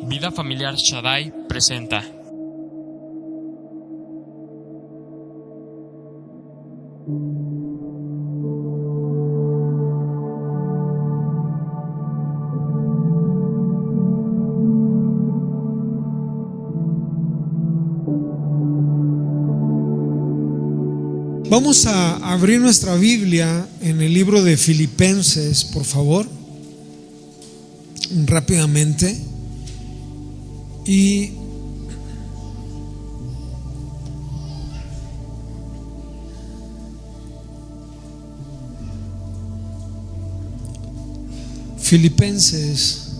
Vida Familiar Shaddai presenta. Vamos a abrir nuestra Biblia en el libro de Filipenses, por favor, rápidamente. Y Filipenses,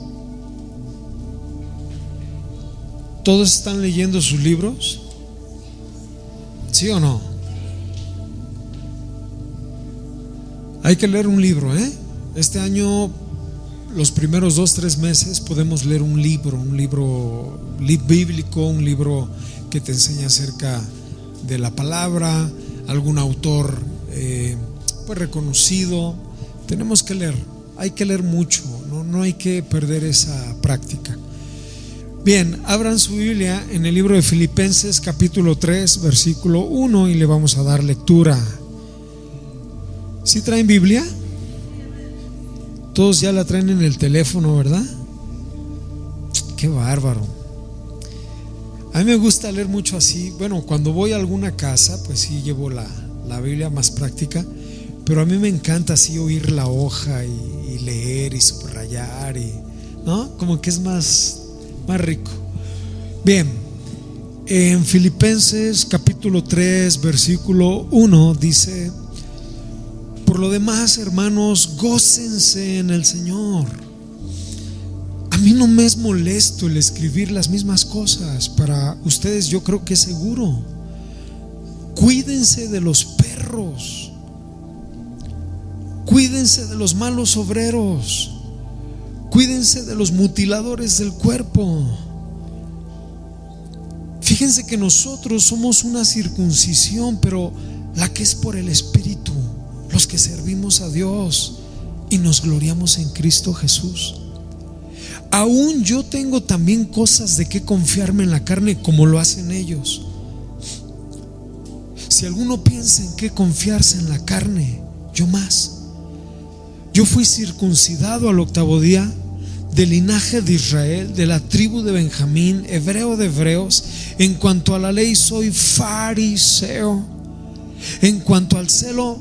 ¿todos están leyendo sus libros? ¿Sí o no? Hay que leer un libro, ¿eh? Este año, los primeros 2-3 meses podemos leer un libro bíblico, un libro que te enseña acerca de la palabra, algún autor pues reconocido. Tenemos que leer, hay que leer mucho, no hay que perder esa práctica. Bien, abran su Biblia en el libro de Filipenses capítulo 3 versículo 1 y le vamos a dar lectura. ¿Sí traen Biblia? Todos ya la traen en el teléfono, ¿verdad? Qué bárbaro. A mí me gusta leer mucho así. Bueno, cuando voy a alguna casa, pues sí llevo la Biblia más práctica, pero a mí me encanta así oír la hoja y leer y subrayar, ¿no? Como que es más rico. Bien, en Filipenses capítulo 3 versículo 1 dice: por lo demás, hermanos, gócense en el Señor. A mí no me es molesto el escribir las mismas cosas. Para ustedes yo creo que es seguro. Cuídense de los perros. Cuídense de los malos obreros. Cuídense de los mutiladores del cuerpo. Fíjense que nosotros somos una circuncisión, pero la que es por el Espíritu, los que servimos a Dios y nos gloriamos en Cristo Jesús. Aún yo tengo también cosas de qué confiarme en la carne, como lo hacen ellos. Si alguno piensa en qué confiarse en la carne, yo más. Yo fui circuncidado al 8º día, del linaje de Israel, de la tribu de Benjamín, hebreo de hebreos. En cuanto a la ley soy fariseo. En cuanto al celo,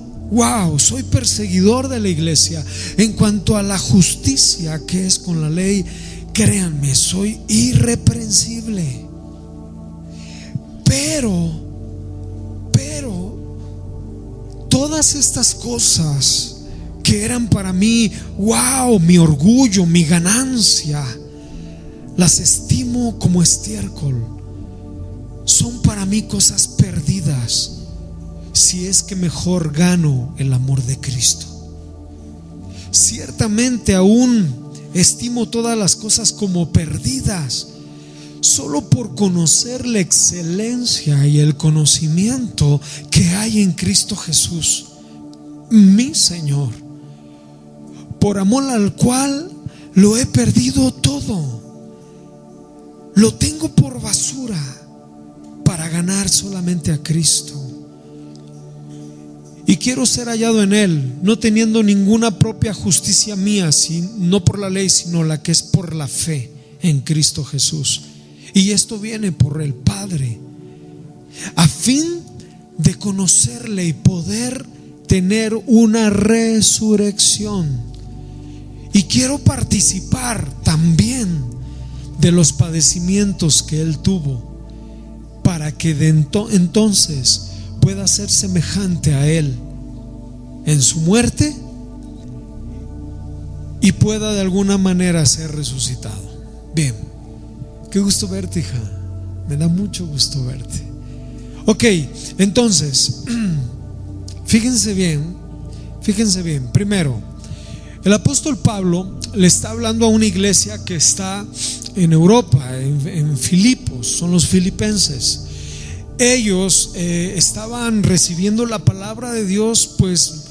soy perseguidor de la iglesia. En cuanto a la justicia que es con la ley, créanme, soy irreprensible. Pero todas estas cosas que eran para mí, mi orgullo, mi ganancia, las estimo como estiércol. Son para mí cosas perdidas, si es que mejor gano el amor de Cristo. Ciertamente aún estimo todas las cosas como perdidas, solo por conocer la excelencia y el conocimiento que hay en Cristo Jesús, mi Señor, por amor al cual lo he perdido todo. Lo tengo por basura para ganar solamente a Cristo. Y quiero ser hallado en Él, no teniendo ninguna propia justicia mía, no por la ley, sino la que es por la fe en Cristo Jesús. Y esto viene por el Padre, a fin de conocerle y poder tener una resurrección. Y quiero participar también de los padecimientos que Él tuvo, para que entonces pueda ser semejante a Él en su muerte y pueda de alguna manera ser resucitado. Bien, qué gusto verte, hija. Me da mucho gusto verte. Ok, entonces fíjense bien. Primero, el apóstol Pablo le está hablando a una iglesia que está en Europa, en Filipos, son los filipenses. Ellos estaban recibiendo la palabra de Dios pues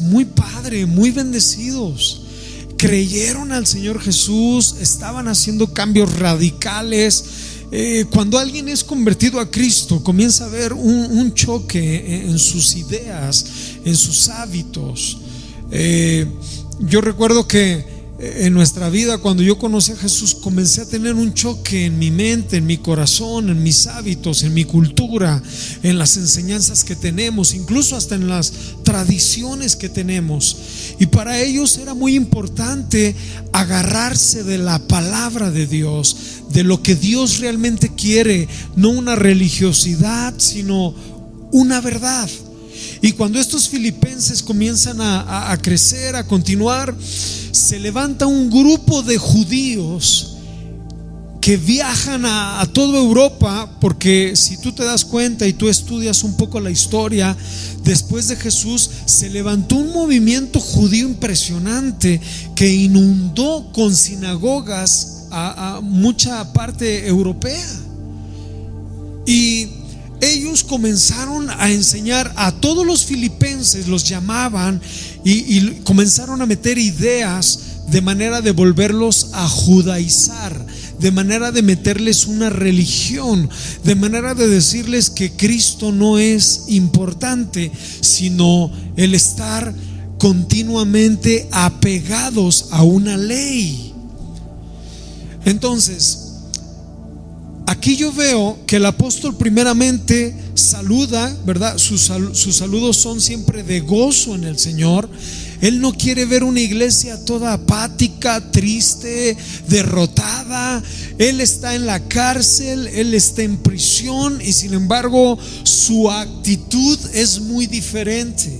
muy padre, muy bendecidos. creyeron al Señor Jesús, estaban haciendo cambios radicales. Cuando alguien es convertido a Cristo, comienza a haber un choque en sus ideas, en sus hábitos. Yo recuerdo que en nuestra vida, cuando yo conocí a Jesús, comencé a tener un choque en mi mente, en mi corazón, en mis hábitos, en mi cultura, en las enseñanzas que tenemos, incluso hasta en las tradiciones que tenemos. Y para ellos era muy importante agarrarse de la palabra de Dios, de lo que Dios realmente quiere, no una religiosidad, sino una verdad. Y cuando estos filipenses comienzan a crecer, a continuar, se levanta un grupo de judíos que viajan a toda Europa, porque si tú te das cuenta y tú estudias un poco la historia, después de Jesús se levantó un movimiento judío impresionante que inundó con sinagogas a mucha parte europea. Y ellos comenzaron a enseñar a todos los filipenses, los llamaban y comenzaron a meter ideas de manera de volverlos a judaizar, de manera de meterles una religión, de manera de decirles que Cristo no es importante, sino el estar continuamente apegados a una ley. Entonces, aquí yo veo que el apóstol primeramente saluda, ¿verdad? Sus saludos son siempre de gozo en el Señor. Él no quiere ver una iglesia toda apática, triste, derrotada. Él está en la cárcel, él está en prisión, y sin embargo su actitud es muy diferente.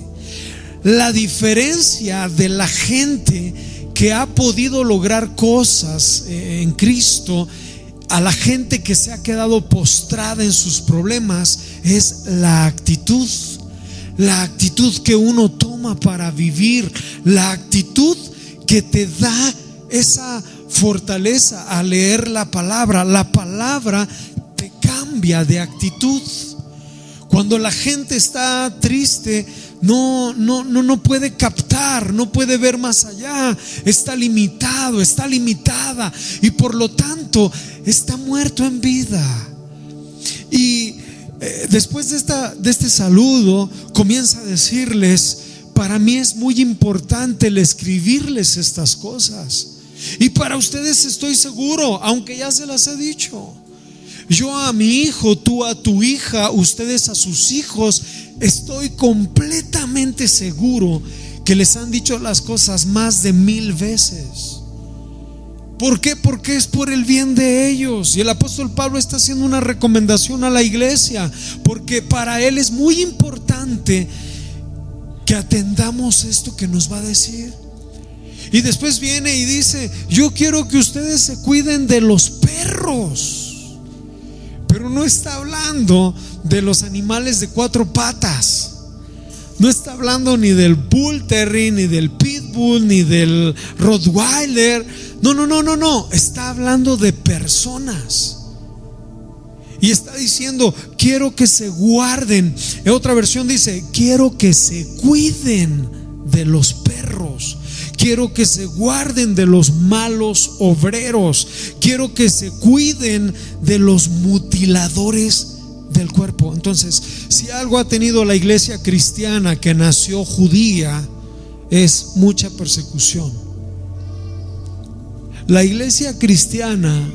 La diferencia de la gente que ha podido lograr cosas en Cristo a la gente que se ha quedado postrada en sus problemas es la actitud que uno toma para vivir, la actitud que te da esa fortaleza a leer la palabra. La palabra te cambia de actitud. Cuando la gente está triste, no puede captar, no puede ver más allá, está limitado, está limitada, y por lo tanto está muerto en vida. Y después de este saludo comienza a decirles: para mí es muy importante el escribirles estas cosas, y para ustedes estoy seguro, aunque ya se las he dicho. Yo a mi hijo, tú a tu hija, ustedes a sus hijos, estoy completamente seguro que les han dicho las cosas más de 1000 veces. ¿Por qué? Porque es por el bien de ellos. Y el apóstol Pablo está haciendo una recomendación a la iglesia, porque para él es muy importante que atendamos esto que nos va a decir. Y después viene y dice: yo quiero que ustedes se cuiden de los perros. Pero no está hablando de los animales de 4 patas. No está hablando ni del Bull Terrier, ni del Pitbull, ni del Rottweiler. No. Está hablando de personas. Y está diciendo: quiero que se guarden. En otra versión dice: quiero que se cuiden de los perros. Quiero que se guarden de los malos obreros. Quiero que se cuiden de los mutiladores del cuerpo. Entonces, si algo ha tenido la iglesia cristiana que nació judía, es mucha persecución. La iglesia cristiana,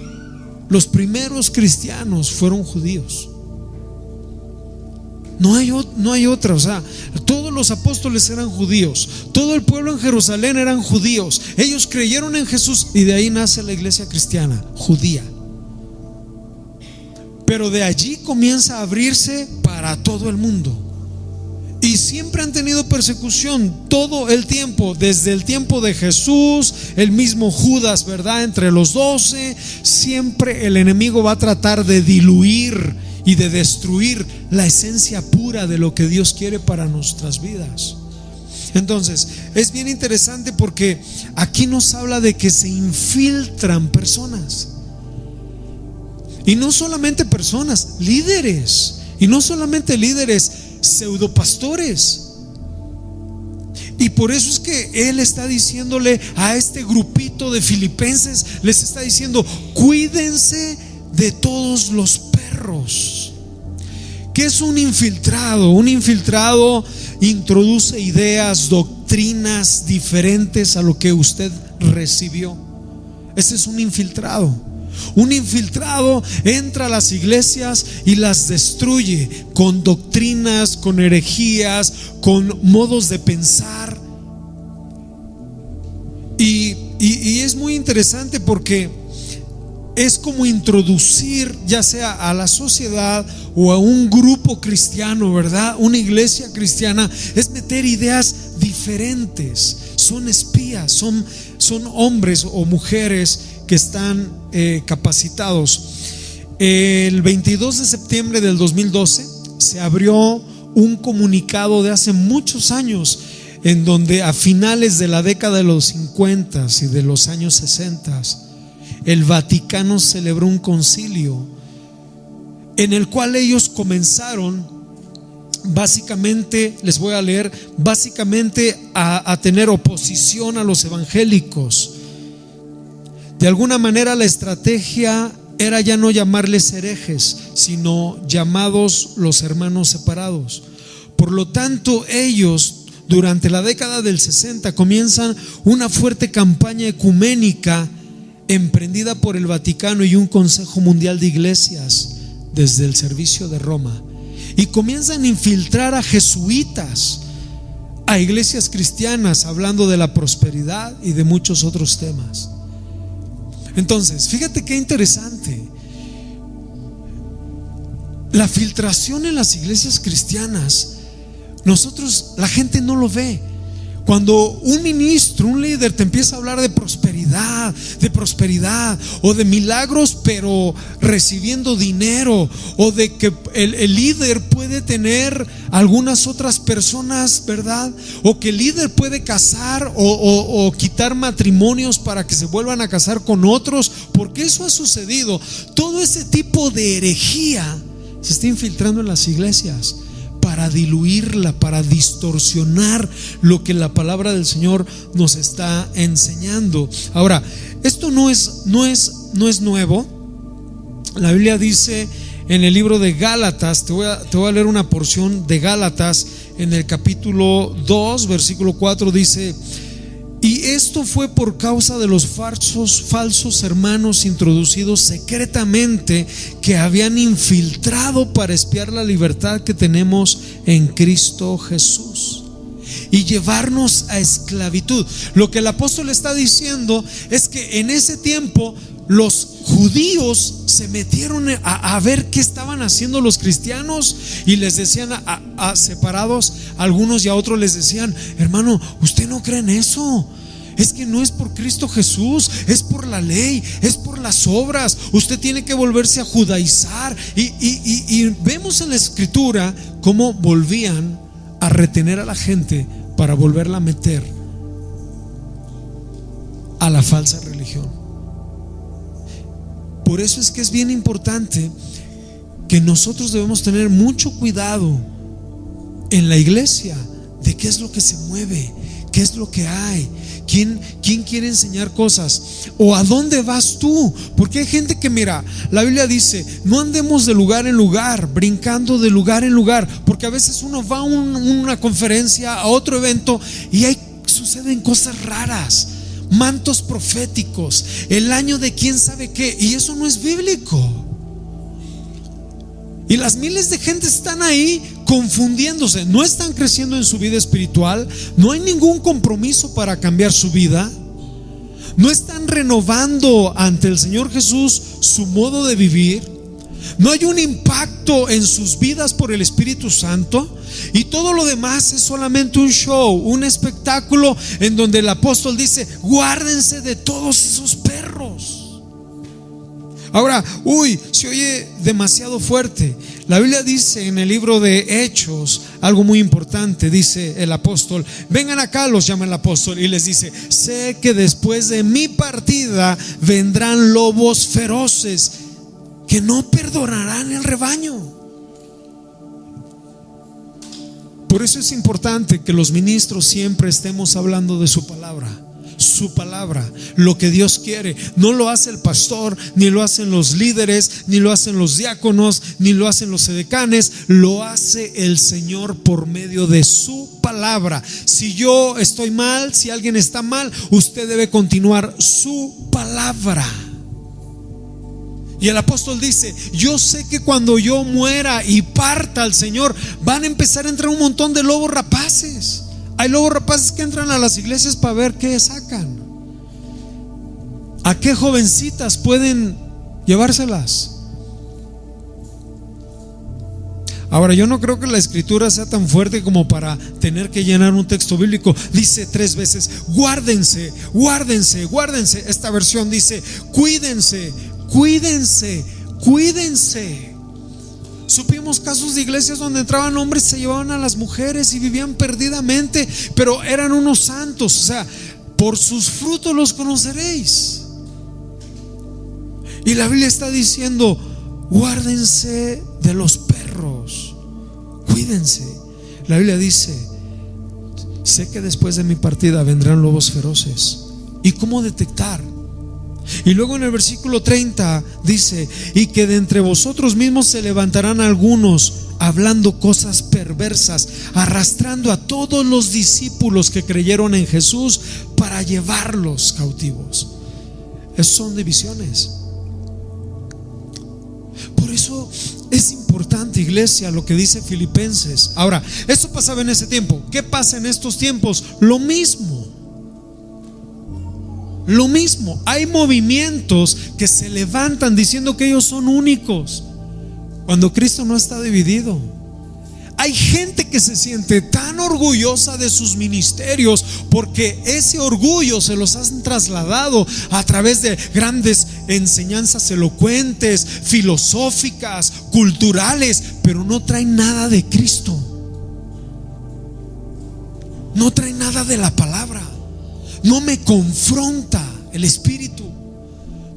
los primeros cristianos fueron judíos. No hay otra. O sea, todos los apóstoles eran judíos, todo el pueblo en Jerusalén eran judíos. Ellos creyeron en Jesús y de ahí nace la iglesia cristiana judía. Pero de allí comienza a abrirse para todo el mundo. Y siempre han tenido persecución todo el tiempo, desde el tiempo de Jesús, el mismo Judas, ¿verdad? Entre los 12, siempre el enemigo va a tratar de diluir y de destruir la esencia pura de lo que Dios quiere para nuestras vidas. Entonces, es bien interesante porque aquí nos habla de que se infiltran personas. Y no solamente personas, líderes. Y no solamente líderes, pseudopastores. Y por eso es que él está diciéndole a este grupito de filipenses, les está diciendo: cuídense de todos los perros. ¿Qué es un infiltrado? Un infiltrado introduce ideas, doctrinas diferentes a lo que usted recibió. Ese es un infiltrado. Un infiltrado entra a las iglesias y las destruye con doctrinas, con herejías, con modos de pensar. Y es muy interesante porque es como introducir, ya sea a la sociedad o a un grupo cristiano, ¿verdad? Una iglesia cristiana, es meter ideas diferentes. Son espías, son hombres o mujeres que están capacitados. El 22 de septiembre del 2012 se abrió un comunicado de hace muchos años, en donde a finales de la década de los 50 y de los años 60 el Vaticano celebró un concilio en el cual ellos comenzaron básicamente, les voy a leer, básicamente a tener oposición a los evangélicos. De alguna manera la estrategia era ya no llamarles herejes, sino llamados los hermanos separados. Por lo tanto, ellos durante la década del 60 comienzan una fuerte campaña ecuménica emprendida por el Vaticano y un Consejo Mundial de Iglesias desde el servicio de Roma, y comienzan a infiltrar a jesuitas a iglesias cristianas, hablando de la prosperidad y de muchos otros temas. Entonces, fíjate qué interesante. La filtración en las iglesias cristianas, la gente no lo ve. Cuando un ministro, un líder te empieza a hablar de prosperidad o de milagros, pero recibiendo dinero, o de que el líder puede tener algunas otras personas, ¿verdad? O que el líder puede casar o quitar matrimonios para que se vuelvan a casar con otros, porque eso ha sucedido. Todo ese tipo de herejía se está infiltrando en las iglesias para diluirla, para distorsionar lo que la palabra del Señor nos está enseñando. Ahora, esto no es nuevo. La Biblia dice en el libro de Gálatas, te voy a leer una porción de Gálatas, en el capítulo 2, versículo 4, dice: y esto fue por causa de los falsos hermanos introducidos secretamente, que habían infiltrado para espiar la libertad que tenemos en Cristo Jesús y llevarnos a esclavitud. Lo que el apóstol está diciendo es que en ese tiempo los judíos se metieron a ver qué estaban haciendo los cristianos, y les decían a separados, a algunos, y a otros les decían: hermano, ¿usted no cree en eso? Es que no es por Cristo Jesús, es por la ley, es por las obras. Usted tiene que volverse a judaizar. Y vemos en la escritura cómo volvían a retener a la gente para volverla a meter a la falsa religión. Por eso es que es bien importante que nosotros debemos tener mucho cuidado en la iglesia de qué es lo que se mueve, qué es lo que hay, quién quiere enseñar cosas, o a dónde vas tú. Porque hay gente que, mira, la Biblia dice: no andemos de lugar en lugar, brincando de lugar en lugar, porque a veces uno va a una conferencia, a otro evento, y ahí suceden cosas raras, mantos proféticos, el año de quién sabe qué, y eso no es bíblico. Y las miles de gente están ahí confundiéndose, no están creciendo en su vida espiritual, no hay ningún compromiso para cambiar su vida, no están renovando ante el Señor Jesús su modo de vivir, no hay un impacto en sus vidas por el Espíritu Santo, y todo lo demás es solamente un show, un espectáculo, en donde el apóstol dice: guárdense de todos esos perros. Ahora, se oye demasiado fuerte. La Biblia dice en el libro de Hechos algo muy importante. Dice el apóstol: vengan acá, los llama el apóstol, y les dice: sé que después de mi partida vendrán lobos feroces que no perdonarán el rebaño. Por eso es importante que los ministros siempre estemos hablando de su palabra. Su palabra, lo que Dios quiere. No lo hace el pastor, ni lo hacen los líderes, ni lo hacen los diáconos, ni lo hacen los edecanes. Lo hace el Señor por medio de su palabra. Si yo estoy mal, si alguien está mal, usted debe continuar su palabra. Y el apóstol dice: yo sé que cuando yo muera y parta al Señor, van a empezar a entrar un montón de lobos rapaces. Hay lobos rapaces que entran a las iglesias para ver qué sacan. ¿A qué jovencitas pueden llevárselas? Ahora, yo no creo que la escritura sea tan fuerte como para tener que llenar un texto bíblico. Dice 3 veces: guárdense, guárdense, guárdense. Esta versión dice: cuídense, cuídense, cuídense. Supimos casos de iglesias donde entraban hombres, se llevaban a las mujeres y vivían perdidamente, pero eran unos santos. O sea, por sus frutos los conoceréis. Y la Biblia está diciendo: guárdense de los perros, cuídense. La Biblia dice: sé que después de mi partida vendrán lobos feroces. ¿Y cómo detectar? Y luego en el versículo 30 dice: y que de entre vosotros mismos se levantarán algunos hablando cosas perversas, arrastrando a todos los discípulos que creyeron en Jesús para llevarlos cautivos. Esas son divisiones. Por eso es importante, iglesia, lo que dice Filipenses. Ahora, eso pasaba en ese tiempo. ¿Qué pasa en estos tiempos? Lo mismo. Lo mismo, hay movimientos que se levantan diciendo que ellos son únicos, cuando Cristo no está dividido. Hay gente que se siente tan orgullosa de sus ministerios porque ese orgullo se los han trasladado a través de grandes enseñanzas elocuentes, filosóficas, culturales, pero no traen nada de Cristo. No traen nada de la palabra. No me confronta el Espíritu.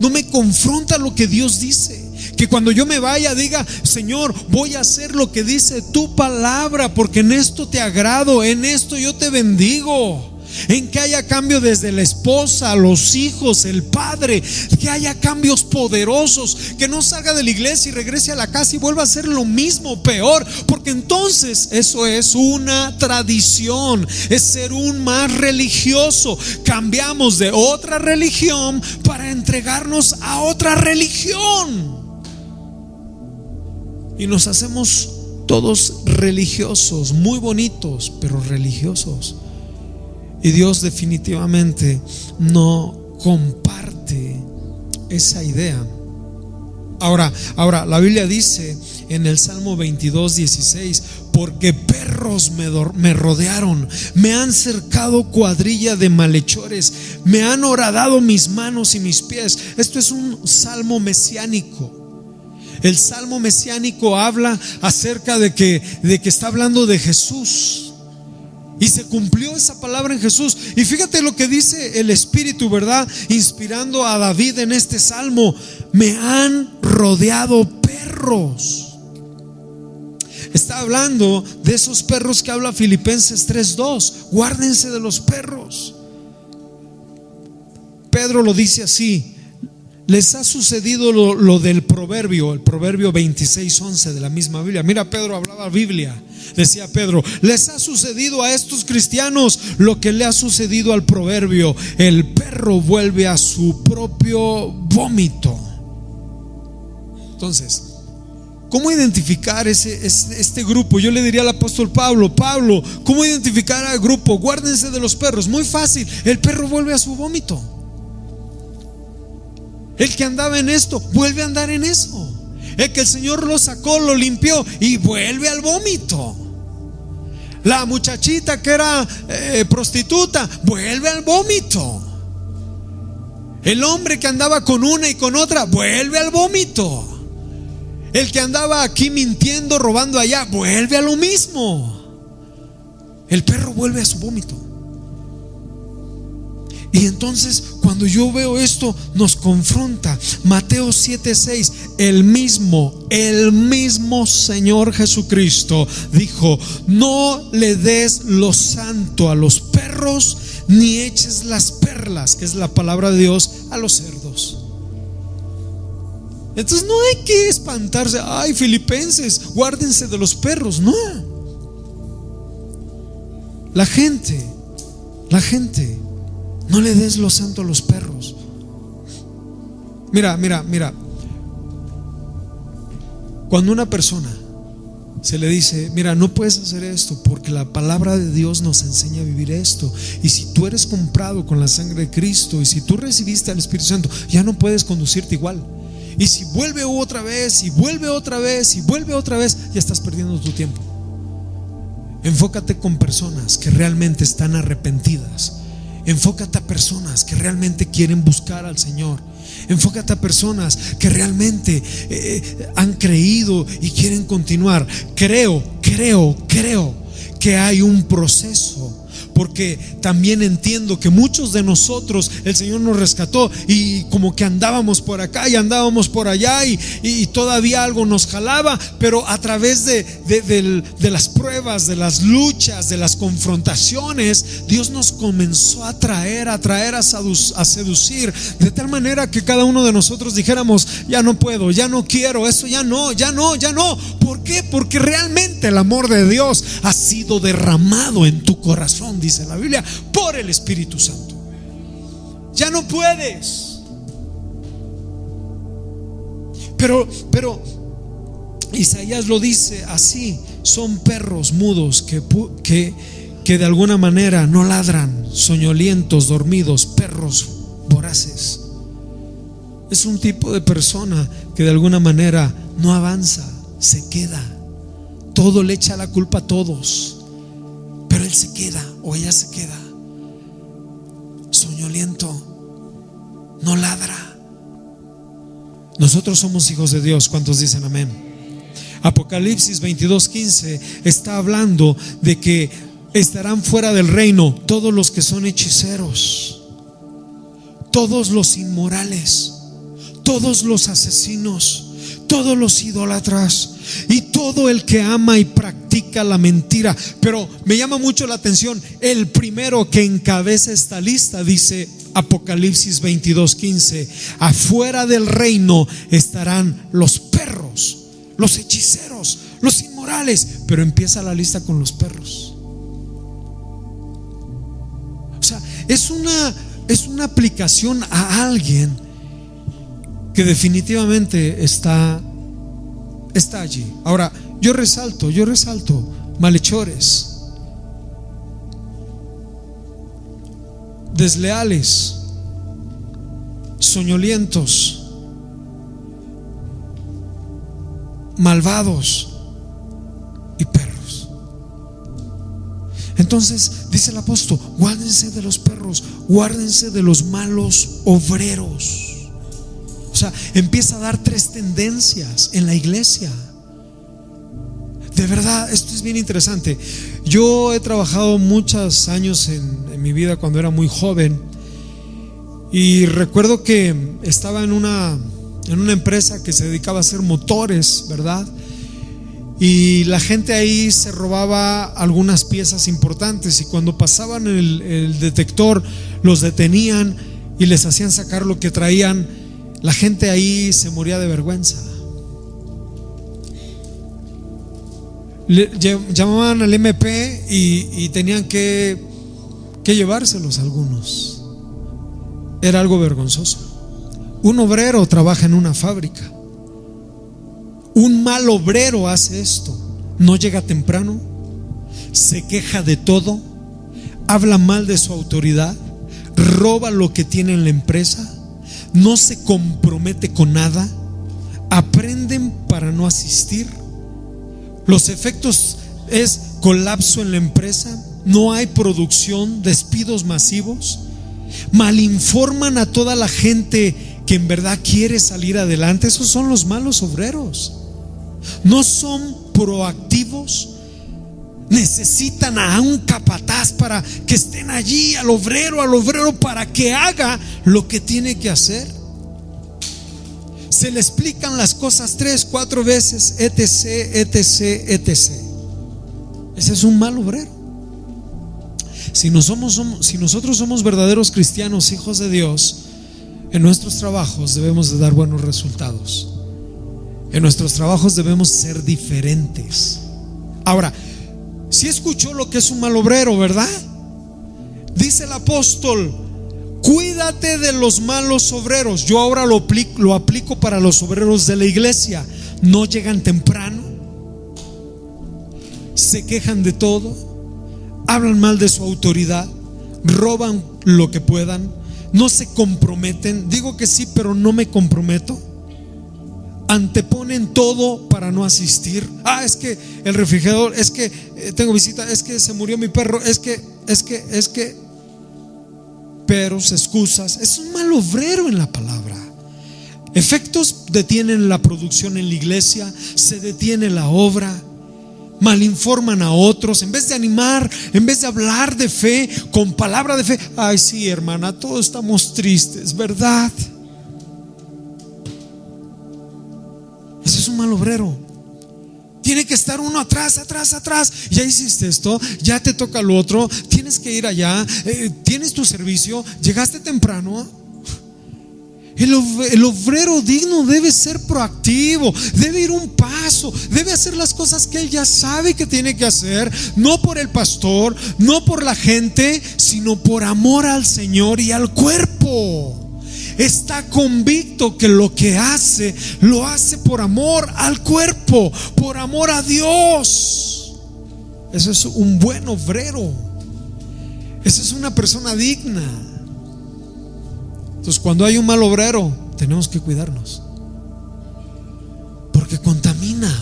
No me confronta lo que Dios dice. Que cuando yo me vaya diga: Señor, voy a hacer lo que dice tu palabra, porque en esto te agrado, en esto yo te bendigo. En que haya cambio desde la esposa, los hijos, el padre, que haya cambios poderosos, que no salga de la iglesia y regrese a la casa y vuelva a hacer lo mismo, peor, porque entonces eso es una tradición, es ser un más religioso. Cambiamos de otra religión para entregarnos a otra religión y nos hacemos todos religiosos, muy bonitos, pero religiosos. Y Dios definitivamente no comparte esa idea. Ahora la Biblia dice en el Salmo 22:16: porque perros me rodearon, me han cercado cuadrilla de malhechores, me han horadado mis manos y mis pies. Esto es un salmo mesiánico. El salmo mesiánico habla acerca de que está hablando de Jesús. Y se cumplió esa palabra en Jesús. Y fíjate lo que dice el Espíritu, ¿verdad? Inspirando a David en este salmo: me han rodeado perros. Está hablando de esos perros que habla Filipenses 3:2. Guárdense de los perros. Pedro lo dice así: les ha sucedido lo del proverbio, el proverbio 26:11 de la misma Biblia. Mira, Pedro hablaba Biblia. Decía Pedro: les ha sucedido a estos cristianos lo que le ha sucedido al proverbio: el perro vuelve a su propio vómito. Entonces, ¿cómo identificar este grupo? Yo le diría al apóstol Pablo: ¿cómo identificar al grupo? Guárdense de los perros. Muy fácil: el perro vuelve a su vómito. El que andaba en esto vuelve a andar en eso. El que el Señor lo sacó, lo limpió y vuelve al vómito. La muchachita que era prostituta vuelve al vómito. El hombre que andaba con una y con otra vuelve al vómito. El que andaba aquí mintiendo, robando allá, vuelve a lo mismo. El perro vuelve a su vómito. Y entonces, cuando yo veo esto, nos confronta. Mateo 7:6, el mismo Señor Jesucristo dijo: no le des lo santo a los perros, ni eches las perlas, que es la palabra de Dios, a los cerdos. Entonces no hay que espantarse. Ay, filipenses, guárdense de los perros. No. La gente, no le des lo santo a los perros. Mira. Cuando a una persona se le dice: mira, no puedes hacer esto porque la palabra de Dios nos enseña a vivir esto, y si tú eres comprado con la sangre de Cristo, y si tú recibiste al Espíritu Santo, ya no puedes conducirte igual. Y si vuelve otra vez, y vuelve otra vez, y vuelve otra vez, ya estás perdiendo tu tiempo. Enfócate con personas que realmente están arrepentidas. Enfócate a personas que realmente quieren buscar al Señor. Enfócate a personas que realmente han creído y quieren continuar. Creo que hay un proceso, porque también entiendo que muchos de nosotros el Señor nos rescató y como que andábamos por acá y andábamos por allá y todavía algo nos jalaba, pero a través de las pruebas, de las luchas, de las confrontaciones, Dios nos comenzó a traer, a seducir, de tal manera que cada uno de nosotros dijéramos: ya no puedo, ya no quiero, eso ya no. ¿Por qué? Porque realmente el amor de Dios ha sido derramado en tu corazón, dice la Biblia, por el Espíritu Santo. Ya no puedes. Pero Isaías lo dice así: son perros mudos que de alguna manera no ladran, soñolientos, dormidos, perros voraces. Es un tipo de persona que de alguna manera no avanza, se queda. Todo le echa la culpa a todos, pero él se queda o ella se queda soñoliento, no ladra. Nosotros somos hijos de Dios. ¿Cuántos dicen amén? Apocalipsis 22:15 está hablando de que estarán fuera del reino todos los que son hechiceros, todos los inmorales, todos los asesinos, todos los idólatras y todo el que ama y practica la mentira. Pero me llama mucho la atención, el primero que encabeza esta lista dice Apocalipsis 22:15: afuera del reino estarán los perros, los hechiceros, los inmorales. Pero empieza la lista con los perros. O sea, es una aplicación a alguien que definitivamente está allí. Ahora, yo resalto malhechores, desleales, soñolientos, malvados y perros. Entonces dice el apóstol: guárdense de los perros, guárdense de los malos obreros. O sea, empieza a dar 3 tendencias en la iglesia. De verdad, esto es bien interesante. Yo he trabajado muchos años en mi vida cuando era muy joven, y recuerdo que estaba en una empresa que se dedicaba a hacer motores, ¿verdad? Y la gente ahí se robaba algunas piezas importantes, y cuando pasaban el detector los detenían y les hacían sacar lo que traían. La gente ahí se moría de vergüenza. Llamaban al MP y tenían que llevárselos algunos. Era algo vergonzoso. Un obrero trabaja en una fábrica. Un mal obrero hace esto: no llega temprano, se queja de todo, habla mal de su autoridad, roba lo que tiene en la empresa, no se compromete con nada, aprenden para no asistir. Los efectos es colapso en la empresa, no hay producción, despidos masivos, malinforman a toda la gente que en verdad quiere salir adelante. Esos son los malos obreros. No son proactivos, necesitan a un capataz para que estén allí, al obrero para que haga lo que tiene que hacer. Se le explican las cosas 3, 4 veces, etc. Ese es un mal obrero. Si nosotros somos verdaderos cristianos, hijos de Dios, en nuestros trabajos debemos de dar buenos resultados. En nuestros trabajos debemos ser diferentes. Ahora, si escuchó lo que es un mal obrero, ¿verdad? Dice el apóstol: cuídate de los malos obreros. Yo ahora lo aplico para los obreros de la iglesia. No llegan temprano, se quejan de todo, hablan mal de su autoridad, roban lo que puedan, no se comprometen. Digo que sí, pero no me comprometo. Anteponen todo para no asistir. Es que el refrigerador, es que tengo visita, es que se murió mi perro, es que peros, excusas. Es un mal obrero en la palabra. Efectos detienen la producción en la iglesia, se detiene la obra, malinforman a otros. En vez de animar, en vez de hablar de fe, con palabra de fe: ay, sí, hermana, todos estamos tristes, ¿verdad? Ese es un mal obrero. Tiene que estar uno atrás. Ya hiciste esto, ya te toca lo otro, tienes que ir allá, tienes tu servicio, llegaste temprano. El obrero digno debe ser proactivo, debe ir un paso, debe hacer las cosas que él ya sabe que tiene que hacer, no por el pastor, no por la gente, sino por amor al Señor y al cuerpo. Está convicto que lo que hace, lo hace por amor al cuerpo, por amor a Dios. Eso es un buen obrero. Esa es una persona digna. Entonces, cuando hay un mal obrero, tenemos que cuidarnos, porque contamina.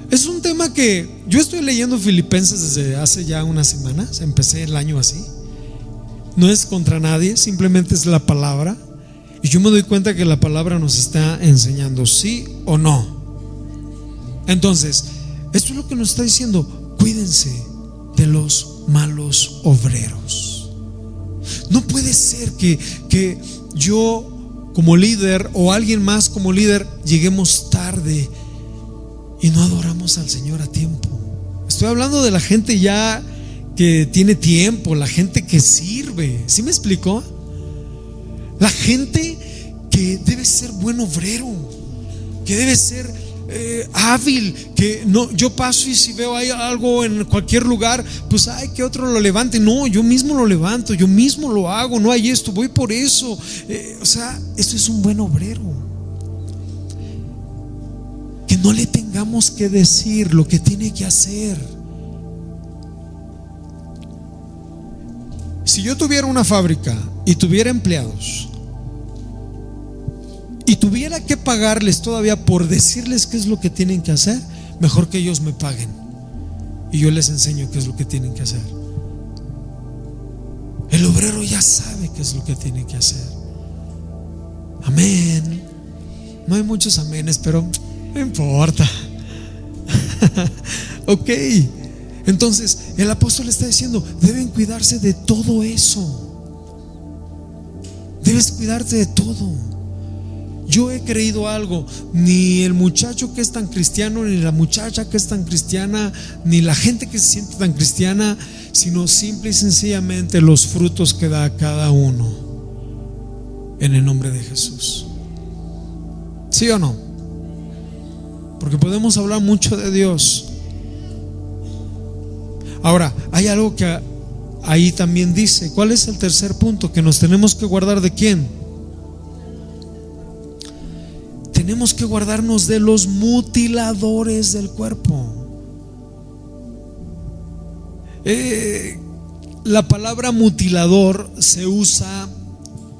Es un tema que yo estoy leyendo Filipenses desde hace ya unas semanas. Empecé el año así. No es contra nadie, simplemente es la palabra. Y yo me doy cuenta que la palabra nos está enseñando sí o no. Entonces, esto es lo que nos está diciendo: cuídense de los malos obreros. No puede ser que yo como líder o alguien más como líder lleguemos tarde y no adoramos al Señor a tiempo. Estoy hablando de la gente ya que tiene tiempo, la gente que sirve. ¿Sí me explicó? La gente que debe ser buen obrero, que debe ser hábil, que no, yo paso y si veo hay algo en cualquier lugar, pues hay que otro lo levante. No, yo mismo lo levanto, yo mismo lo hago. No hay esto, voy por eso. Eso es un buen obrero. Que no le tengamos que decir lo que tiene que hacer. Si yo tuviera una fábrica y tuviera empleados y tuviera que pagarles todavía por decirles qué es lo que tienen que hacer, mejor que ellos me paguen y yo les enseño qué es lo que tienen que hacer. El obrero ya sabe qué es lo que tiene que hacer. Amén. No hay muchos amenes, pero no importa. Ok. Entonces el apóstol está diciendo: deben cuidarse de todo eso. Debes cuidarte de todo. Yo he creído algo: ni el muchacho que es tan cristiano, ni la muchacha que es tan cristiana, ni la gente que se siente tan cristiana, sino simple y sencillamente los frutos que da cada uno, en el nombre de Jesús. ¿Sí o no? Porque podemos hablar mucho de Dios. Ahora, hay algo que ahí también dice. ¿Cuál es el tercer punto? Que nos tenemos que guardar ¿de quién? Tenemos que guardarnos de los mutiladores del cuerpo. La palabra mutilador se usa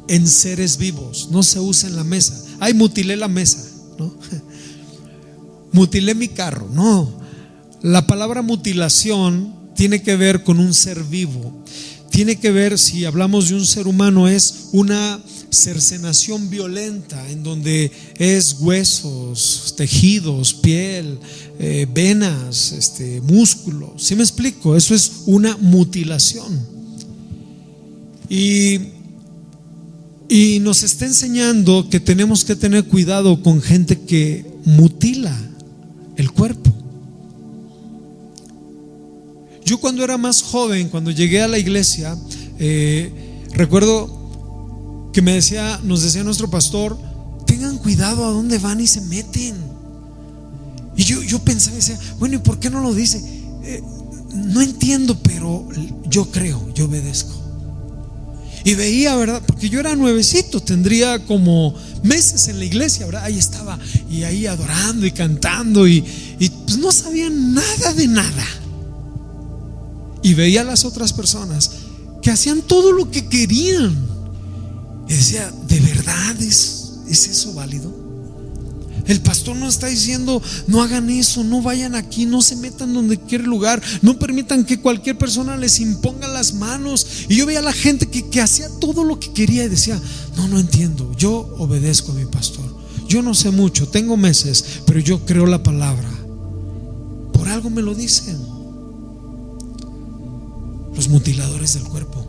en seres vivos, no se usa en la mesa. Ay, mutilé la mesa, ¿no? Mutilé mi carro. No, la palabra mutilación tiene que ver con un ser vivo, tiene que ver, si hablamos de un ser humano, es una cercenación violenta en donde es huesos, tejidos, piel, venas, músculos. ¿Sí me explico? Eso es una mutilación. Y nos está enseñando que tenemos que tener cuidado con gente que mutila el cuerpo. Yo cuando era más joven, cuando llegué a la iglesia, recuerdo que nos decía nuestro pastor: tengan cuidado a dónde van y se meten. Y yo pensaba y decía, bueno, ¿y por qué no lo dice? No entiendo, pero yo creo, yo obedezco. Y veía, ¿verdad? Porque yo era nuevecito, tendría como meses en la iglesia, ¿verdad? Ahí estaba, y ahí adorando y cantando, y pues no sabía nada de nada. Y veía a las otras personas que hacían todo lo que querían. Y decía, ¿de verdad es eso válido? El pastor nos está diciendo: no hagan eso, no vayan aquí, no se metan donde quiera lugar, no permitan que cualquier persona les imponga las manos. Y yo veía a la gente que hacía todo lo que quería y decía: no entiendo, yo obedezco a mi pastor. Yo no sé mucho, tengo meses, pero yo creo la palabra. Por algo me lo dicen. Los mutiladores del cuerpo.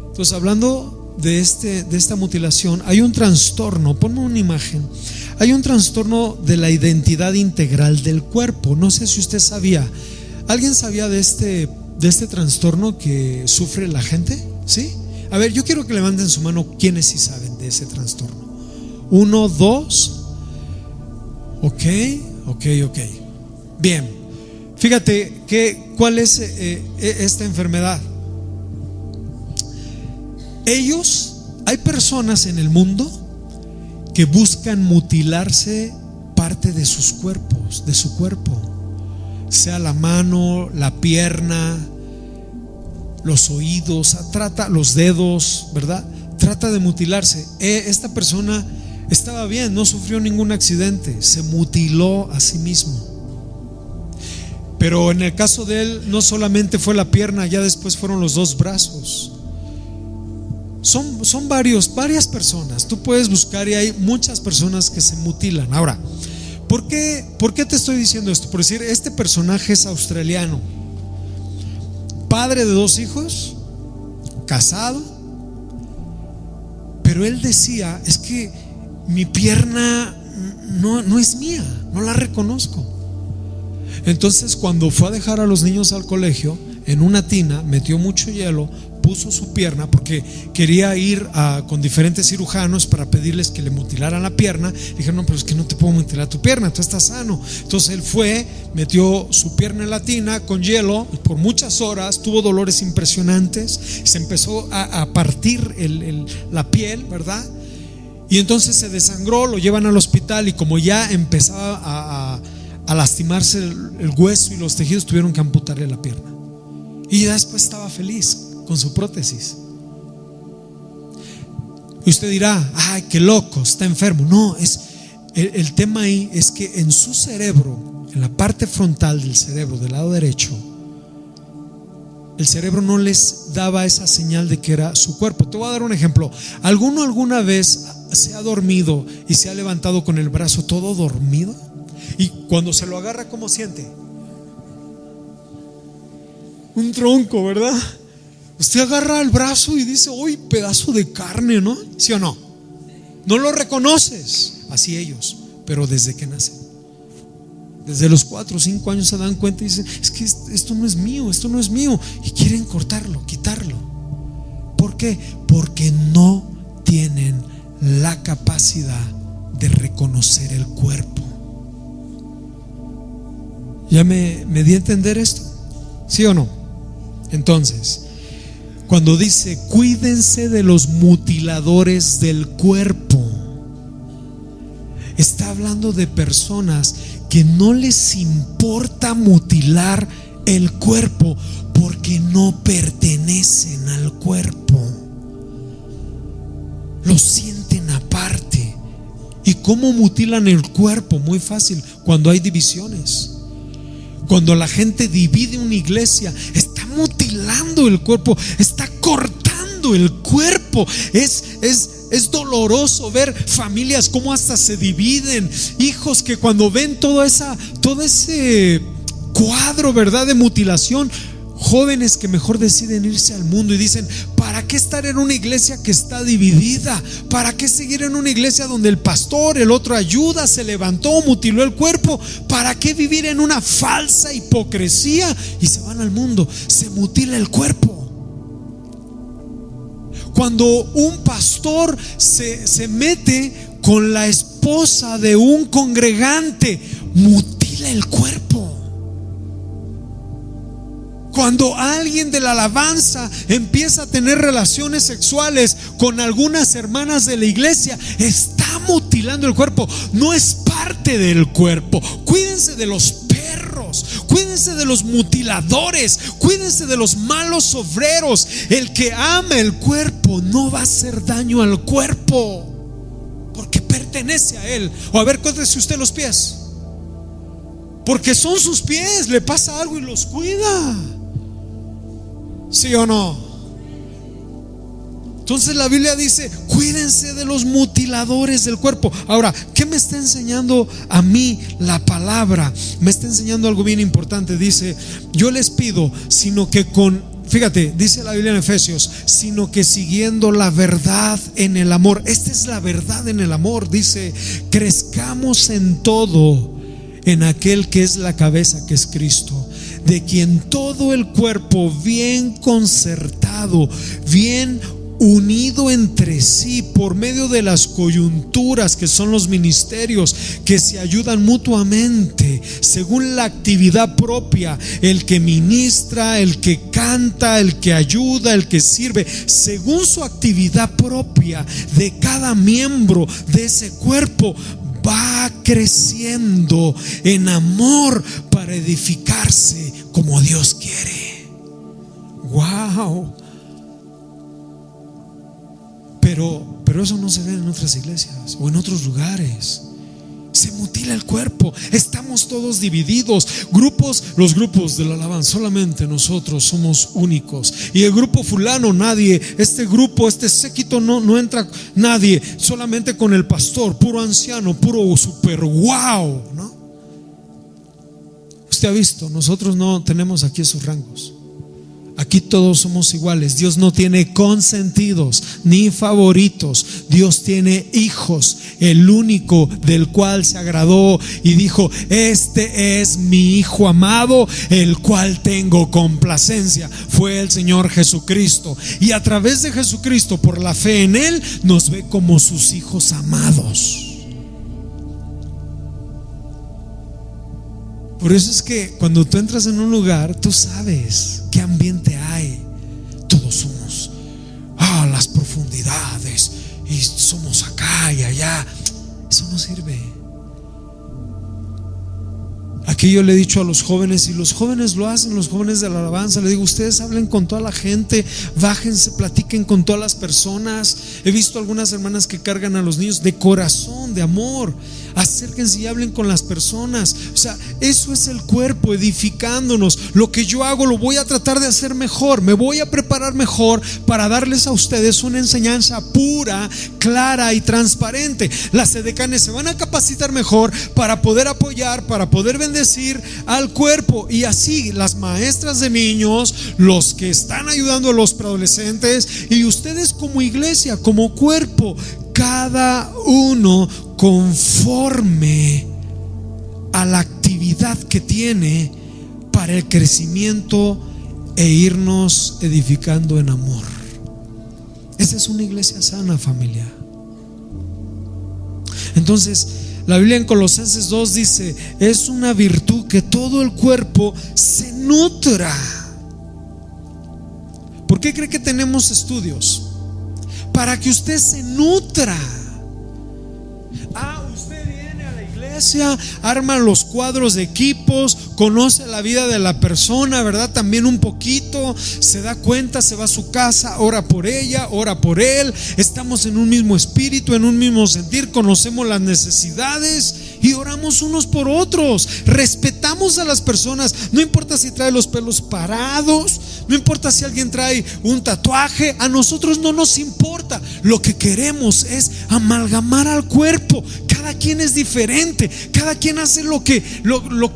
Entonces, hablando de esta mutilación, hay un trastorno. Ponme una imagen. Hay un trastorno de la identidad integral del cuerpo. No sé si usted sabía. ¿Alguien sabía de este trastorno que sufre la gente? ¿Sí? A ver, yo quiero que levanten su mano quienes sí saben de ese trastorno. 1, 2. Ok. Bien. Fíjate cuál es esta enfermedad. Hay personas en el mundo que buscan mutilarse parte de sus cuerpos, de su cuerpo, sea la mano, la pierna, los oídos, los dedos, ¿verdad? Trata de mutilarse. Esta persona estaba bien, no sufrió ningún accidente, se mutiló a sí mismo. Pero en el caso de él, no solamente fue la pierna, ya después fueron los 2 brazos. Son varias personas. Tú puedes buscar y hay muchas personas que se mutilan. Ahora, ¿por qué te estoy diciendo esto? Por decir, este personaje es australiano, padre de 2 hijos, casado, pero él decía: es que mi pierna no es mía, no la reconozco. Entonces, cuando fue a dejar a los niños al colegio, en una tina metió mucho hielo, puso su pierna, porque quería ir con diferentes cirujanos para pedirles que le mutilaran la pierna. Dijeron: no, pero es que no te puedo mutilar tu pierna, tú estás sano. Entonces él fue, metió su pierna en la tina con hielo por muchas horas, tuvo dolores impresionantes, se empezó a partir la piel, ¿verdad? Y entonces se desangró, lo llevan al hospital, y como ya empezaba a lastimarse el hueso y los tejidos, tuvieron que amputarle la pierna. Y ya después estaba feliz con su prótesis. Y usted dirá: ay, qué loco, está enfermo. No, el tema ahí es que en su cerebro, en la parte frontal del cerebro, del lado derecho, el cerebro no les daba esa señal de que era su cuerpo. Te voy a dar un ejemplo. ¿Alguno alguna vez se ha dormido y se ha levantado con el brazo todo dormido? Y cuando se lo agarra, ¿cómo siente? Un tronco, ¿verdad? Usted agarra el brazo y dice: uy, pedazo de carne, ¿no? ¿Sí o no? No lo reconoces. Así ellos, pero desde que nacen, desde los 4 o 5 años se dan cuenta y dicen: es que esto no es mío, esto no es mío. Y quieren cortarlo, quitarlo. ¿Por qué? Porque no tienen la capacidad de reconocer el cuerpo. ¿Ya me di a entender esto? ¿Sí o no? Entonces, cuando dice: cuídense de los mutiladores del cuerpo, está hablando de personas que no les importa mutilar el cuerpo porque no pertenecen al cuerpo. Lo sienten aparte. ¿Y cómo mutilan el cuerpo? Muy fácil, cuando hay divisiones. Cuando la gente divide una iglesia, está mutilando mutilando el cuerpo, está cortando el cuerpo. Es doloroso ver familias como hasta se dividen, hijos que cuando ven todo ese cuadro, ¿verdad?, de mutilación, jóvenes que mejor deciden irse al mundo y dicen: ¿para qué estar en una iglesia que está dividida? ¿Para qué seguir en una iglesia donde el pastor, el otro ayuda, se levantó, mutiló el cuerpo? ¿Para qué vivir en una falsa hipocresía? Y se van al mundo, se mutila el cuerpo. Cuando un pastor se mete con la esposa de un congregante, mutila el cuerpo. Cuando alguien de la alabanza empieza a tener relaciones sexuales con algunas hermanas de la iglesia, está mutilando el cuerpo. No es parte del cuerpo. Cuídense de los perros, cuídense de los mutiladores, cuídense de los malos obreros. El que ama el cuerpo no va a hacer daño al cuerpo, porque pertenece a él. O a ver, cuéntese usted los pies, porque son sus pies. Le pasa algo y los cuida, ¿sí o no? Entonces la Biblia dice: cuídense de los mutiladores del cuerpo. Ahora, ¿qué me está enseñando a mí la palabra? Me está enseñando algo bien importante. Dice: yo les pido, sino que fíjate, dice la Biblia en Efesios, sino que siguiendo la verdad en el amor. Esta es la verdad en el amor. Dice: crezcamos en todo en aquel que es la cabeza, que es Cristo, de quien todo el cuerpo, bien concertado, bien unido entre sí por medio de las coyunturas, que son los ministerios, que se ayudan mutuamente según la actividad propia, el que ministra, el que canta, el que ayuda, el que sirve, según su actividad propia de cada miembro de ese cuerpo, va creciendo en amor para edificarse como Dios quiere. Wow. Pero eso no se ve en otras iglesias o en otros lugares. Se mutila el cuerpo. Estamos todos divididos. Los grupos de la alabanza, solamente nosotros somos únicos. Y el grupo fulano, nadie. Este grupo, este séquito, no entra nadie. Solamente con el pastor, puro anciano, puro super wow, ¿no? Usted ha visto, nosotros no tenemos aquí esos rangos. Aquí todos somos iguales. Dios no tiene consentidos ni favoritos. Dios tiene hijos. El único del cual se agradó y dijo: este es mi hijo amado, el cual tengo complacencia, fue el Señor Jesucristo. Y a través de Jesucristo, por la fe en Él, nos ve como sus hijos amados. Por eso es que cuando tú entras en un lugar, tú sabes qué ambiente hay. Todos somos las profundidades y somos acá y allá. Eso no sirve. Aquí yo le he dicho a los jóvenes, y los jóvenes lo hacen, los jóvenes de la alabanza, le digo: ustedes hablen con toda la gente, bájense, platiquen con todas las personas. He visto algunas hermanas que cargan a los niños de corazón, de amor. Acérquense y hablen con las personas. O sea, eso es el cuerpo edificándonos. Lo que yo hago lo voy a tratar de hacer mejor. Me voy a preparar mejor para darles a ustedes una enseñanza pura, clara y transparente. Las edecanes se van a capacitar mejor para poder apoyar, para poder bendecir al cuerpo. Y así las maestras de niños, los que están ayudando a los preadolescentes, y ustedes como iglesia, como cuerpo, cada uno conforme a la actividad que tiene para el crecimiento e irnos edificando en amor. Esa es una iglesia sana, familia. Entonces, la Biblia en Colosenses 2 dice: es una virtud que todo el cuerpo se nutra. ¿Por qué cree que tenemos estudios? Para que usted se nutra. Usted viene a la iglesia, arma los cuadros de equipos, conoce la vida de la persona, ¿verdad? También un poquito, se da cuenta, se va a su casa, ora por ella, ora por él. Estamos en un mismo espíritu, en un mismo sentir, conocemos las necesidades y oramos unos por otros. Respetamos a las personas, no importa si trae los pelos parados, no importa si alguien trae un tatuaje, a nosotros no nos importa. Lo que queremos es amalgamar al cuerpo. Cada quien es diferente, cada quien hace lo que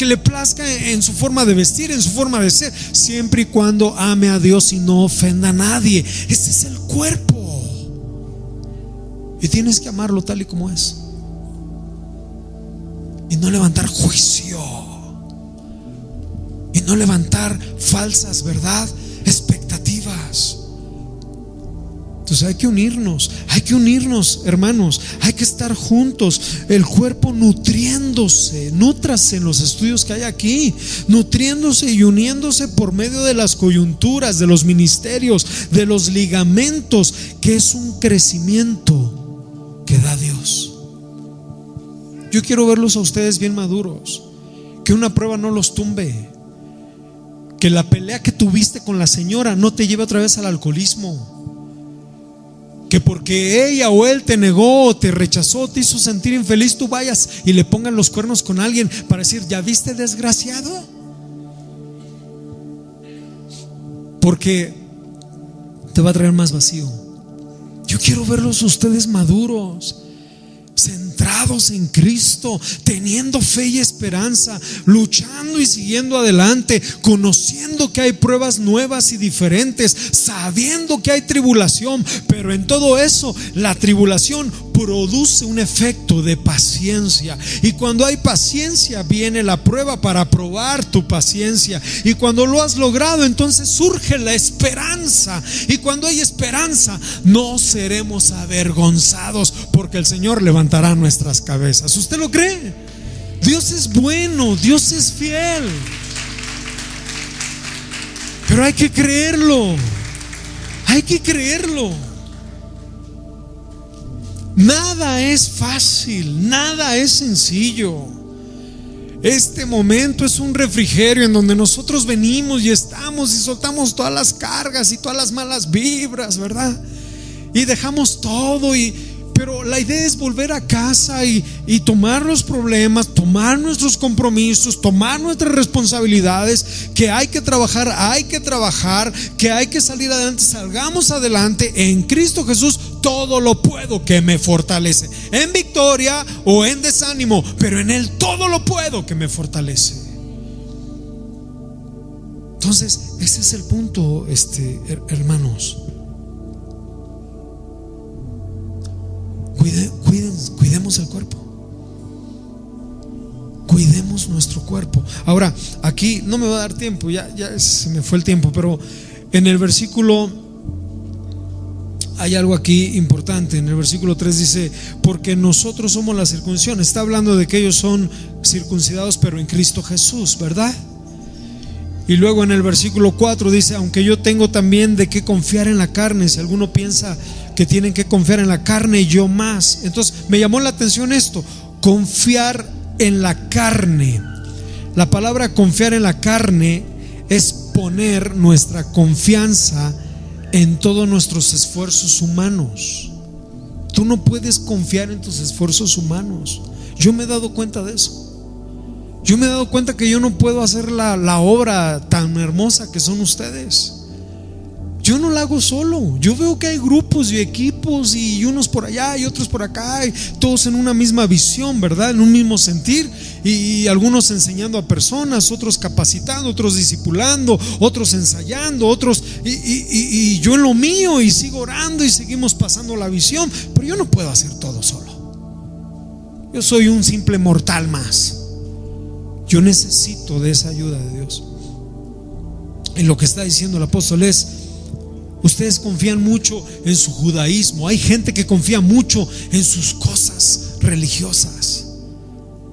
le plazca en su forma de vestir, en su forma de ser, siempre y cuando ame a Dios y no ofenda a nadie. Ese es el cuerpo y tienes que amarlo tal y como es y no levantar juicio y no levantar falsas, ¿verdad?, expectativas. Entonces hay que unirnos, hermanos, hay que estar juntos, el cuerpo nutriéndose. Nútrase en los estudios que hay aquí, nutriéndose y uniéndose por medio de las coyunturas, de los ministerios, de los ligamentos, que es un crecimiento que da Dios. Yo quiero verlos a ustedes bien maduros, que una prueba no los tumbe, que la pelea que tuviste con la señora no te lleve otra vez al alcoholismo, que porque ella o él te negó, te rechazó, te hizo sentir infeliz, tú vayas y le pongan los cuernos con alguien para decir: ¿ya viste, desgraciado? Porque te va a traer más vacío. Yo quiero verlos ustedes maduros, centrados en Cristo, teniendo fe y esperanza, luchando y siguiendo adelante, conociendo que hay pruebas nuevas y diferentes, sabiendo que hay tribulación, pero en todo eso la tribulación produce un efecto de paciencia, y cuando hay paciencia viene la prueba para probar tu paciencia, y cuando lo has logrado entonces surge la esperanza, y cuando hay esperanza no seremos avergonzados, porque el Señor levantará nuestras cabezas. ¿Usted lo cree? Dios es bueno, Dios es fiel, pero hay que creerlo, hay que creerlo. Nada es fácil, nada es sencillo. Este momento es un refrigerio en donde nosotros venimos y estamos y soltamos todas las cargas y todas las malas vibras, ¿verdad? Y dejamos todo, pero la idea es volver a casa y tomar los problemas, tomar nuestros compromisos, tomar nuestras responsabilidades, que hay que trabajar, que hay que salir adelante. Salgamos adelante en Cristo Jesús. Todo lo puedo que me fortalece, en victoria o en desánimo, pero en Él todo lo puedo que me fortalece. Entonces ese es el punto, hermanos. Cuidemos el cuerpo, cuidemos nuestro cuerpo. Ahora, aquí no me va a dar tiempo, ya se me fue el tiempo, pero en el versículo hay algo aquí importante. En el versículo 3 dice: porque nosotros somos la circuncisión. Está hablando de que ellos son circuncidados, pero en Cristo Jesús, ¿verdad? Y luego en el versículo 4 dice: aunque yo tengo también de qué confiar en la carne. Si alguno piensa que tienen que confiar en la carne, yo más. Entonces me llamó la atención esto: confiar en la carne. La palabra confiar en la carne es poner nuestra confianza en todos nuestros esfuerzos humanos. Tú no puedes confiar en tus esfuerzos humanos. Yo me he dado cuenta de eso. Yo me he dado cuenta que yo no puedo hacer la obra tan hermosa que son ustedes. Yo no la hago solo. Yo veo que hay grupos y equipos, y unos por allá y otros por acá, y todos en una misma visión, ¿verdad? En un mismo sentir, y algunos enseñando a personas, otros capacitando, otros discipulando, otros ensayando, otros y yo en lo mío, y sigo orando y seguimos pasando la visión. Pero yo no puedo hacer todo solo. Yo soy un simple mortal más. Yo necesito de esa ayuda de Dios. Y lo que está diciendo el apóstol es: ustedes confían mucho en su judaísmo. Hay gente que confía mucho en sus cosas religiosas,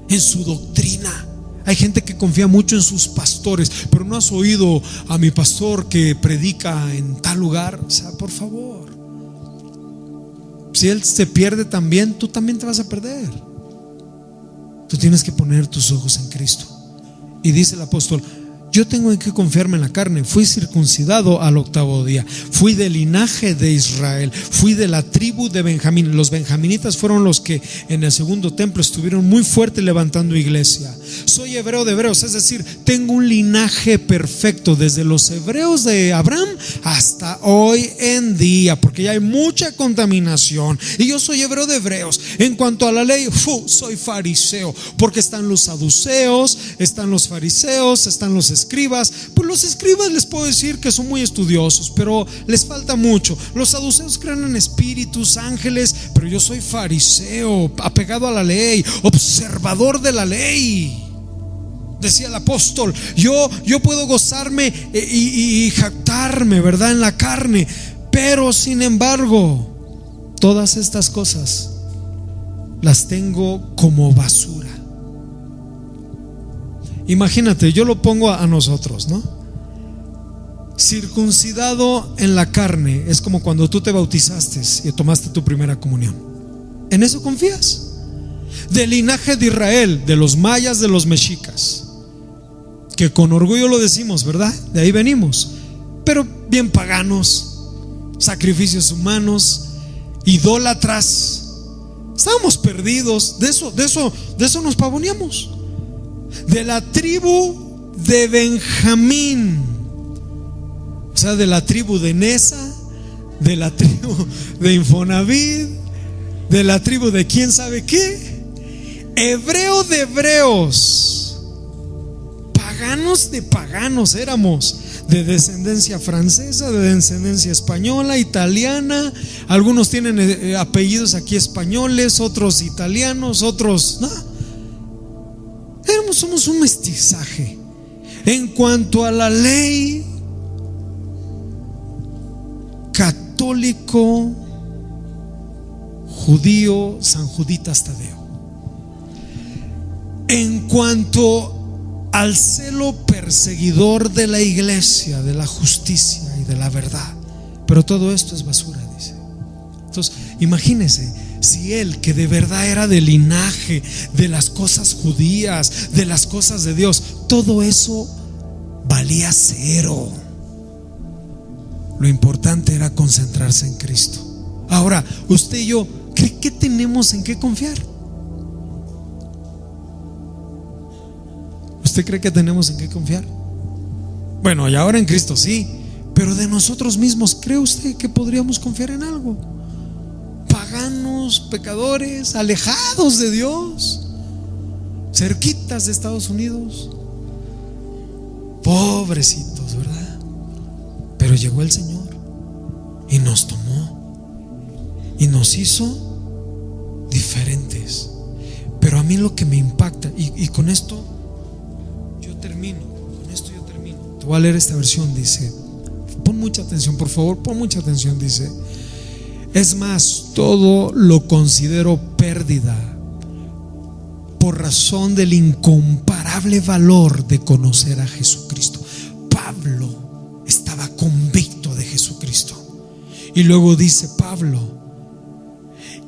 en su doctrina. Hay gente que confía mucho en sus pastores. Pero no has oído a mi pastor que predica en tal lugar. O sea, por favor, si él se pierde también, tú también te vas a perder. Tú tienes que poner tus ojos en Cristo. Y dice el apóstol: yo tengo en qué confiarme en la carne. Fui circuncidado al 8º día, fui del linaje de Israel, fui de la tribu de Benjamín. Los benjaminitas fueron los que en el segundo templo estuvieron muy fuerte levantando iglesia. Soy hebreo de hebreos, es decir, tengo un linaje perfecto desde los hebreos de Abraham hasta hoy en día, porque ya hay mucha contaminación. Y yo soy hebreo de hebreos. En cuanto a la ley, soy fariseo, porque están los saduceos, están los fariseos, están los escribas. Pues los escribas les puedo decir que son muy estudiosos, pero les falta mucho. Los saduceos creen en espíritus, ángeles, pero yo soy fariseo, apegado a la ley, observador de la ley. Decía el apóstol, yo puedo gozarme y jactarme, ¿verdad?, en la carne, pero sin embargo todas estas cosas las tengo como basura. Imagínate, yo lo pongo a nosotros, ¿no? Circuncidado en la carne es como cuando tú te bautizaste y tomaste tu primera comunión. ¿En eso confías? Del linaje de Israel, de los mayas, de los mexicas, que con orgullo lo decimos, ¿verdad? De ahí venimos, pero bien paganos, sacrificios humanos, idólatras. Estábamos perdidos. De eso nos pavoneamos. De la tribu de Benjamín, o sea, de la tribu de Nesa, de la tribu de Infonavit, de la tribu de quién sabe qué. Hebreo de hebreos, paganos de paganos éramos, de descendencia francesa, de descendencia española, italiana. Algunos tienen apellidos aquí españoles, otros italianos, otros no. Somos un mestizaje. En cuanto a la ley, católico, judío, sanjuditas Tadeo. En cuanto al celo perseguidor de la iglesia, de la justicia y de la verdad, pero todo esto es basura, dice. Entonces, imagínense, si él, que de verdad era del linaje de las cosas judías, de las cosas de Dios, todo eso valía cero. Lo importante era concentrarse en Cristo. Ahora, usted y yo, ¿cree que tenemos en qué confiar? ¿Usted cree que tenemos en qué confiar? Bueno, y ahora en Cristo sí, pero de nosotros mismos, ¿cree usted que podríamos confiar en algo? Paganos, pecadores, alejados de Dios, cerquitas de Estados Unidos, pobrecitos, ¿verdad? Pero llegó el Señor y nos tomó y nos hizo diferentes. Pero a mí lo que me impacta, y con esto yo termino, te voy a leer esta versión. Dice, pon mucha atención, por favor, pon mucha atención. Dice: es más, todo lo considero pérdida por razón del incomparable valor de conocer a Jesucristo. Pablo estaba convicto de Jesucristo. Y luego dice Pablo: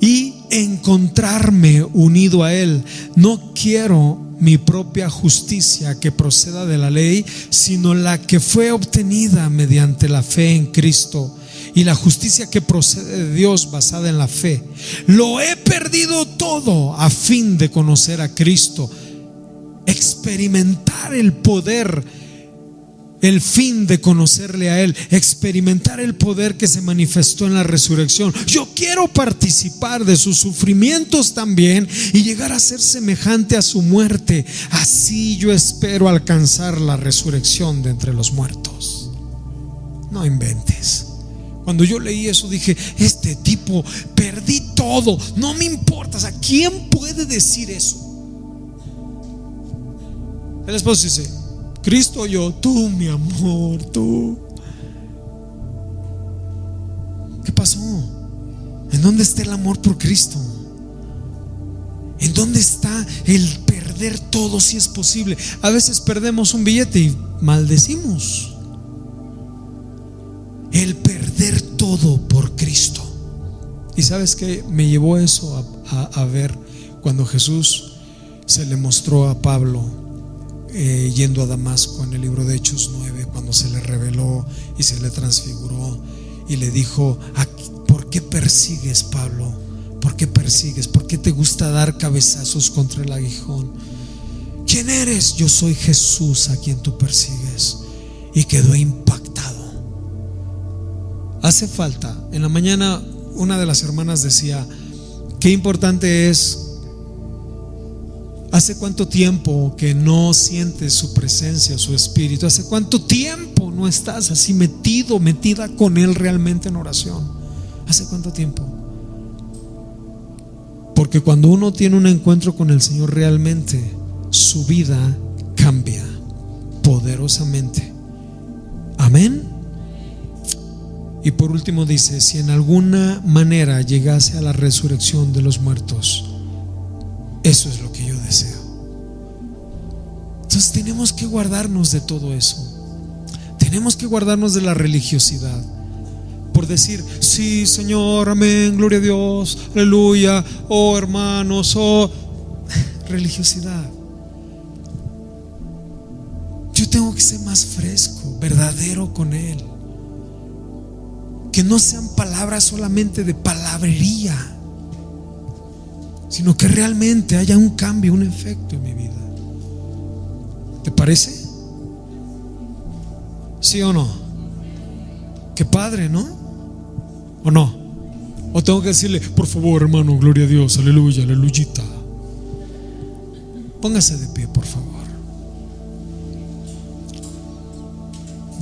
y encontrarme unido a Él. No quiero mi propia justicia que proceda de la ley, sino la que fue obtenida mediante la fe en Cristo, y la justicia que procede de Dios basada en la fe. Lo he perdido todo a fin de conocer a Cristo, experimentar el poder, el fin de conocerle a Él, experimentar el poder que se manifestó en la resurrección. Yo quiero participar de sus sufrimientos también y llegar a ser semejante a su muerte. Así yo espero alcanzar la resurrección de entre los muertos. No inventes. Cuando yo leí eso dije: este tipo, perdí todo, no me importa. O sea, ¿quién puede decir eso? El esposo dice: Cristo, yo, tú, mi amor, tú. ¿Qué pasó? ¿En dónde está el amor por Cristo? ¿En dónde está el perder todo si es posible? A veces perdemos un billete y maldecimos. El perder todo por Cristo. ¿Y sabes qué me llevó eso a ver cuando Jesús se le mostró a Pablo yendo a Damasco en el libro de Hechos 9, cuando se le reveló y se le transfiguró y le dijo: ¿por qué persigues, Pablo? ¿Por qué persigues? ¿Por qué te gusta dar cabezazos contra el aguijón? ¿Quién eres? Yo soy Jesús a quien tú persigues. Y quedó impactado. Hace falta. En la mañana una de las hermanas decía: qué importante es. ¿Hace cuánto tiempo que no sientes su presencia, su espíritu? ¿Hace cuánto tiempo no estás así metida con Él realmente en oración? ¿Hace cuánto tiempo? Porque cuando uno tiene un encuentro con el Señor realmente, su vida cambia poderosamente. Amén. Y por último dice: si en alguna manera llegase a la resurrección de los muertos, eso es lo que yo deseo. Entonces tenemos que guardarnos de todo eso. Tenemos que guardarnos de la religiosidad. Por decir: sí, Señor, amén, gloria a Dios, aleluya, oh hermanos, oh religiosidad. Yo tengo que ser más fresco, verdadero con Él. Que no sean palabras solamente de palabrería, sino que realmente haya un cambio, un efecto en mi vida. ¿Te parece? ¿Sí o no? Qué padre, ¿no? ¿O no? ¿O tengo que decirle: por favor, hermano, gloria a Dios, aleluya, aleluyita? Póngase de pie, por favor.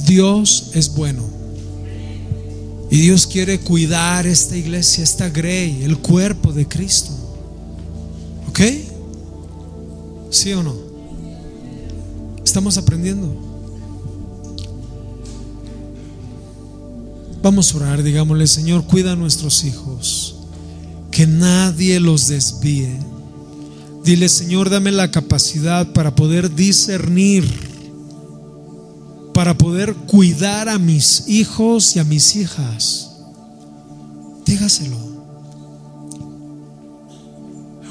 Dios es bueno. Y Dios quiere cuidar esta iglesia, esta grey, el cuerpo de Cristo. ¿Ok? ¿Sí o no? ¿Estamos aprendiendo? Vamos a orar, digámosle: Señor, cuida a nuestros hijos, que nadie los desvíe. Dile: Señor, dame la capacidad para poder discernir, para poder cuidar a mis hijos y a mis hijas. Dígaselo.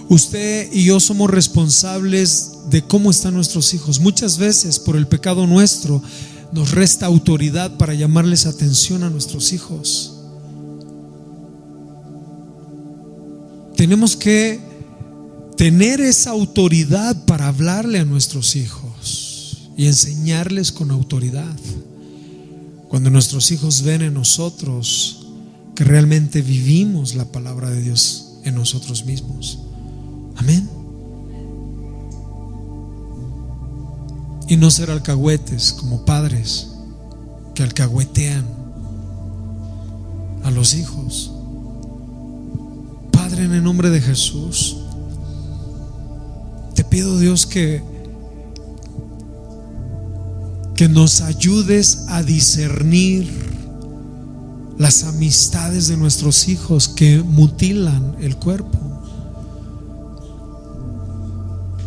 Usted y yo somos responsables de cómo están nuestros hijos. Muchas veces por el pecado nuestro nos resta autoridad para llamarles atención a nuestros hijos. Tenemos que tener esa autoridad para hablarle a nuestros hijos y enseñarles con autoridad. Cuando nuestros hijos ven en nosotros que realmente vivimos la palabra de Dios en nosotros mismos. Amén. Y no ser alcahuetes como padres que alcahuetean a los hijos. Padre, en el nombre de Jesús, te pido, Dios, que nos ayudes a discernir las amistades de nuestros hijos que mutilan el cuerpo.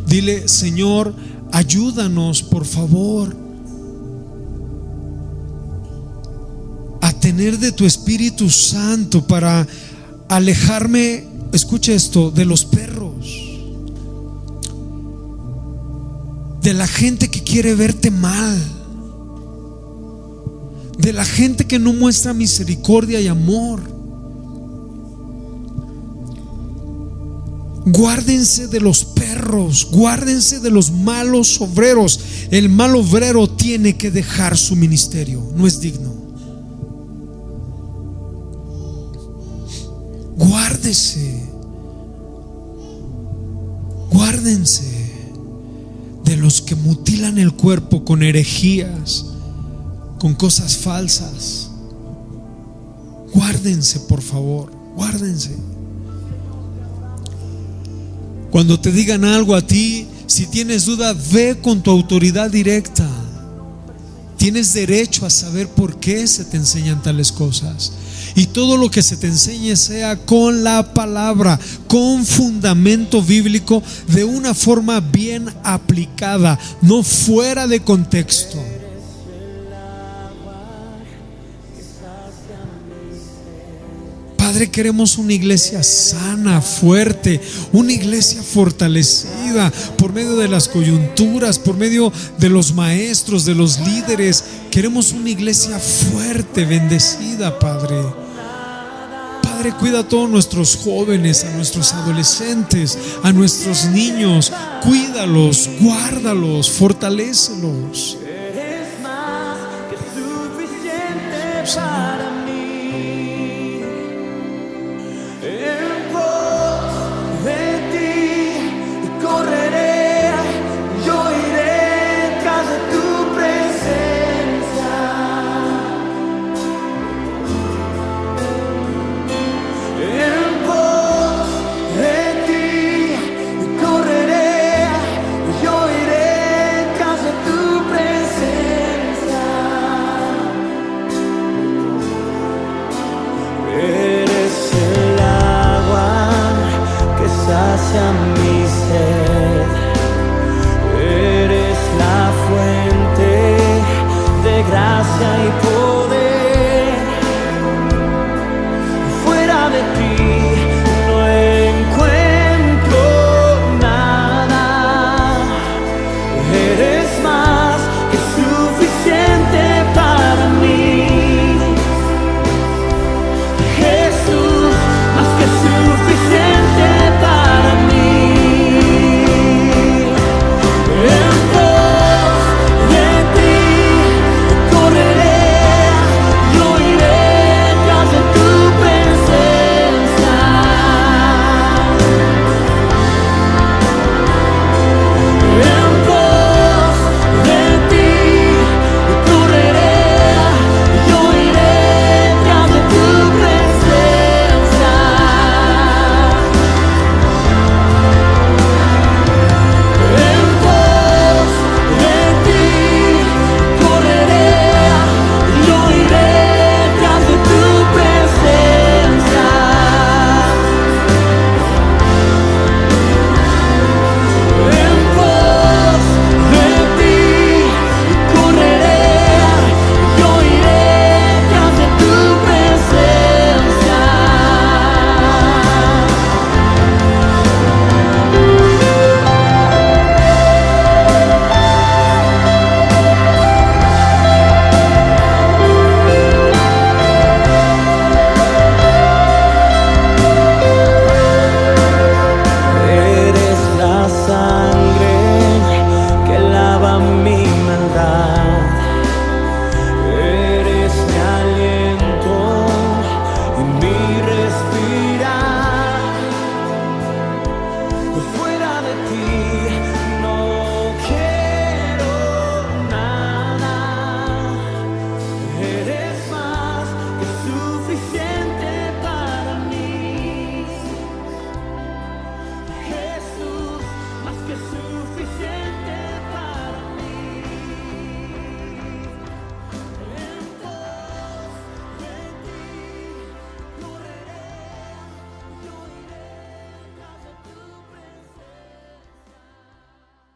Dile: Señor, ayúdanos, por favor, a tener de tu Espíritu Santo para alejarme, escucha esto, de los perros, de la gente que quiere verte mal, de la gente que no muestra misericordia y amor. Guárdense de los perros, guárdense de los malos obreros. El mal obrero tiene que dejar su ministerio, no es digno. Guárdense de los que mutilan el cuerpo con herejías, con cosas falsas. Guárdense, por favor, guárdense. Cuando te digan algo a ti, si tienes duda, ve con tu autoridad directa. Tienes derecho a saber por qué se te enseñan tales cosas. Y todo lo que se te enseñe sea con la palabra, con fundamento bíblico, de una forma bien aplicada, no fuera de contexto. Padre, queremos una iglesia sana, fuerte, una iglesia fortalecida por medio de las coyunturas, por medio de los maestros, de los líderes. Queremos una iglesia fuerte, bendecida, Padre. Padre, cuida a todos nuestros jóvenes, a nuestros adolescentes, a nuestros niños. Cuídalos, guárdalos, fortalécelos.